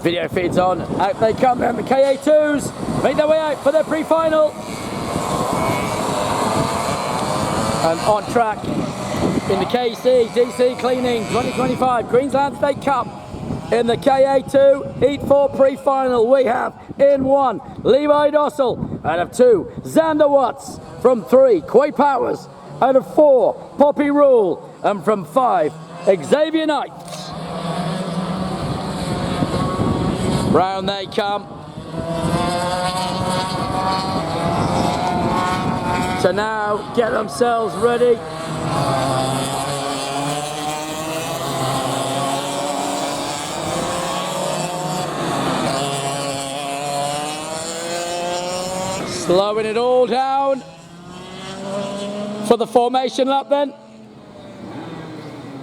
Video feeds on. Out they come then. The Ka2s make their way out for their pre-final. And on track in the DC Cleaning 2025 Queensland State Cup. In the Ka2 Heat 4 pre-final, we have in 1 Levi Dossel, out of 2 Xander Watts, from 3 Ka2, out of 4 Poppy Rule, and from 5 Xavier Knight. Round they come. To now get themselves ready. Slowing it all down for the formation lap then.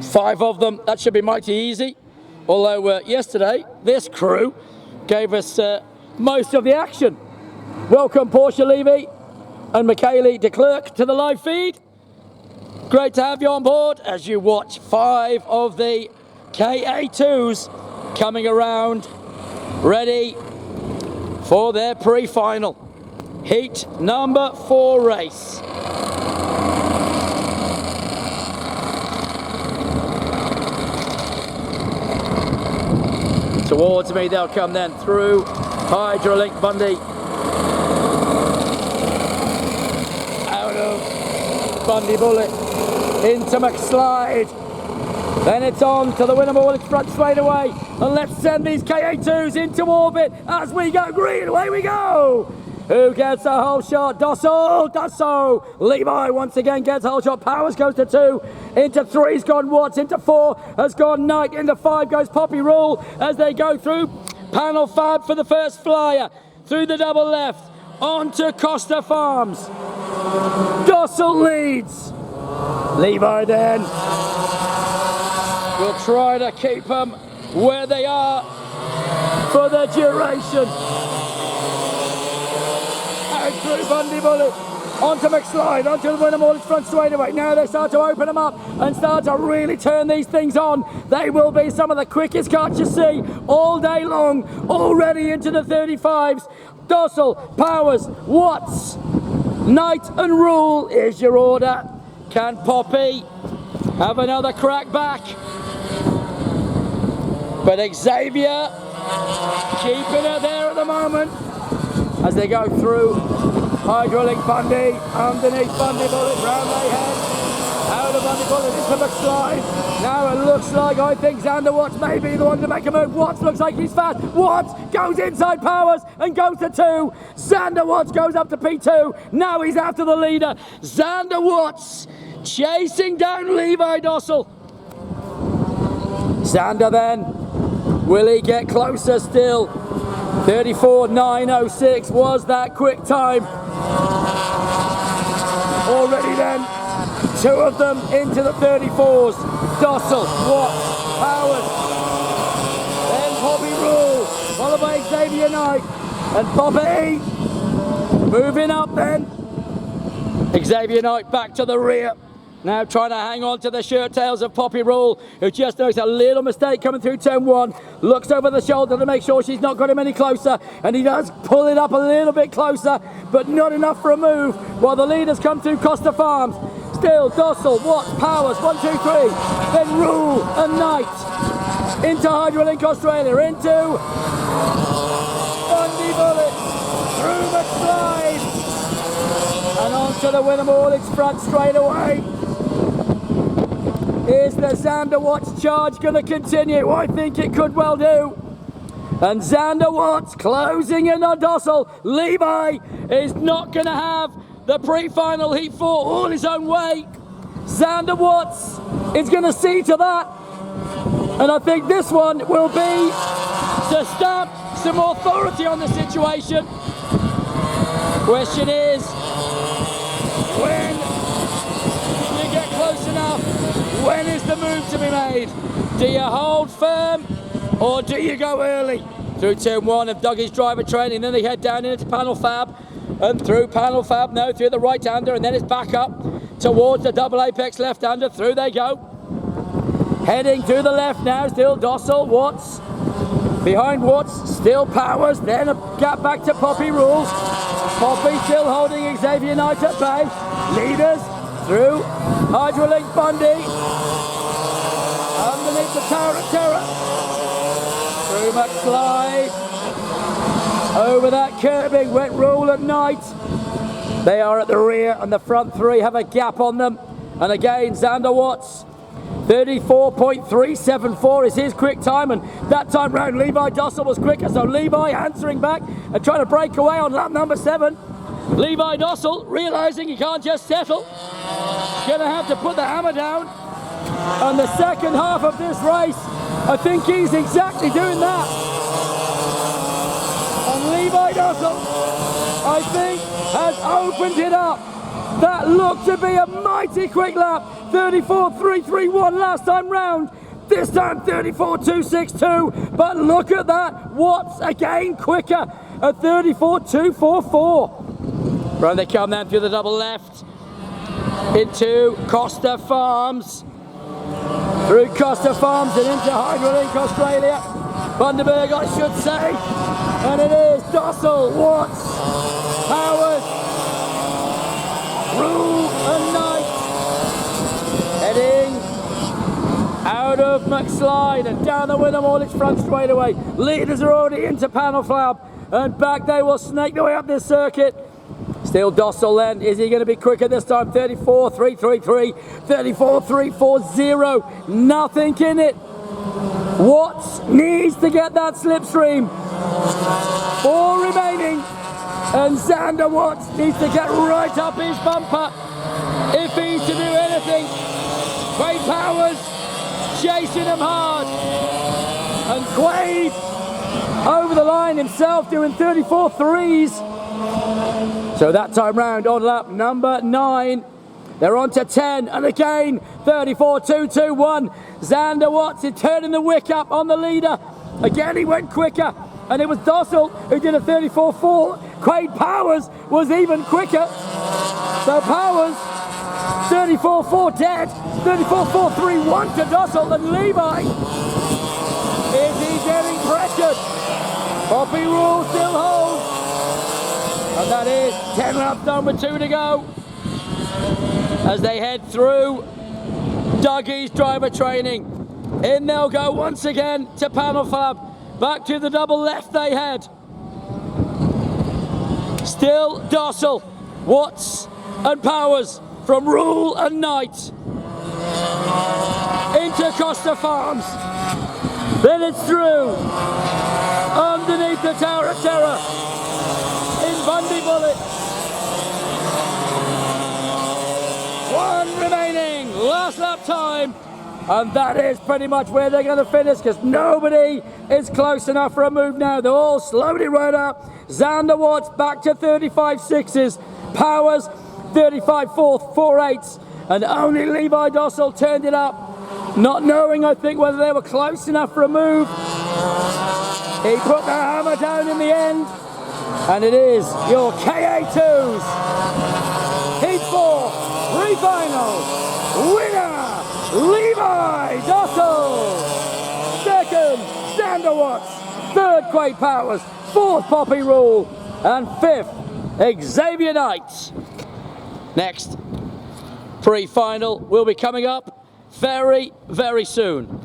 5 of them, that should be mighty easy. Although yesterday, this crew gave us most of the action. Welcome Portia Levy and Michaeli de Klerk to the live feed. Great to have you on board as you watch 5 of the Ka2s coming around, ready for their pre-final. Heat number 4 race. Towards me they'll come then through Hydrolink Bundy. Out of Bundy Bullet into McSlide. Then it's on to the Winnable front straight away. And let's send these Ka2s into orbit as we go green. Away we go. Who gets a whole shot? Dosso! Levi once again gets a whole shot. Powers goes to 2. Into 3's gone Watts. Into 4 has gone Knight. Into 5 goes Poppy Rule as they go through Panel Fab for the first flyer. Through the double left. On to Costa Farms. Dossel leads. Levi then will try to keep them where they are for the duration. Through Bundy Bullet, onto McSlide, onto the Winnable front straight away. Now they start to open them up and start to really turn these things on. They will be some of the quickest carts you see all day long, already into the 35s. Dossel, Powers, Watts, Knight and Rule is your order. Can Poppy have another crack back? But Xavier keeping it there at the moment as they go through Hydrolink Bundy, underneath Bundy Bullet, round they head, out of Bundy Bullet into McSlide. Now it looks like, I think Xander Watts may be the one to make a move. Watts looks like he's fast. Watts goes inside Powers and goes to 2. Xander Watts goes up to P2. Now he's after the leader. Xander Watts chasing down Levi Dossel. Xander then, will he get closer still? 34.906 was that quick time. Already then, 2 of them into the 34s. Dossel, Watts, Powers, then Poppy Rule, followed by Xavier Knight, and Poppy moving up then. Xavier Knight back to the rear. Now trying to hang on to the shirt tails of Poppy Rule, who just makes a little mistake coming through turn 1. Looks over the shoulder to make sure she's not got him any closer, and he does pull it up a little bit closer, but not enough for a move, while the leaders come through Costa Farms. Still Dossel, Watts, Powers, 1, 2, 3. Then Rule and Knight into Hydrolink Australia, into Bundy Bullet, through McSlide, and onto the Winnable its front straight away. Is the Xander Watts charge going to continue? I think it could well do. And Xander Watts closing in on Dossel. Levi is not going to have the pre-final Heat 4 all his own way. Xander Watts is going to see to that. And I think this one will be to stamp some authority on the situation. Question is, when you get close enough, when is the move to be made? Do you hold firm or do you go early? Through turn 1 of Dougie's driver training, then they head down into Panel Fab, and through Panel Fab, now through the right-hander, and then it's back up towards the double apex left-hander. Through they go. Heading to the left now, still Dossel, Watts, Behind Watts, still Powers, then a gap back to Poppy Rules. Poppy still holding Xavier Knight at bay. Leaders through Hydrolink Bundy. Underneath the Tower of Terror. Through McSlide. Over that curbing went Rule at Night. They are at the rear and the front three have a gap on them. And again, Xander Watts, 34.374 is his quick time, and that time round Levi Dossel was quicker, so Levi answering back and trying to break away on lap number 7. Levi Dossel realising he can't just settle, going to have to put the hammer down. And the second half of this race, I think he's exactly doing that. And Levi Dossel, I think, has opened it up. That looked to be a mighty quick lap. 34.331 last time round. This time 34.262. But look at that. Watts again quicker at 34.244. Right, they come then through the double left into Costa Farms. Through Costa Farms and into Hydrolink Australia. Bundaberg, I should say. And it is Dossel, Watts, Powers, Rule and Knight heading out of McSlide and down the Winnermore front straightaway. Leaders are already into Panel Flab and back they will snake their way up this circuit. Still Dossel then, is he going to be quicker this time? 34.333, 34.340, nothing in it. Watts needs to get that slipstream. 4 remaining. And Xander Watts needs to get right up his bumper if he's to do anything. Quade Powers chasing him hard. And Quade over the line himself doing 34 threes. So that time round on lap number 9. They're on to 10 and again 34.221. Xander Watts is turning the wick up on the leader. Again he went quicker. And it was Dossel who did a 34.4. Quade Powers was even quicker. So Powers, 34.4 dead. 34.431 to Dossel. And Levi, is he getting pressured? Poppy Rule still holds. And that is 10 laps done with 2 to go. As they head through Dougie's driver training. In they'll go once again to Panel Flab. Back to the double left they head. Still Dossel, Watts and Powers from Rule and Knight. Into Costa Farms. Then it's through. Underneath the Tower of Terror. In Bundy Bullet. 1 remaining. Last lap time. And that is pretty much where they're going to finish because nobody is close enough for a move now. They're all slowly right up. Xander Watts back to 35.6s. Powers 35.448s. And only Levi Dossel turned it up. Not knowing, I think, whether they were close enough for a move. He put the hammer down in the end. And it is your Ka2's Heat 4 pre-finals winner, Levi Dossel. Second, Xander Watts. Third, Quade Powers. Fourth, Poppy Rule. And fifth, Xavier Knight. Next pre-final will be coming up very, very soon.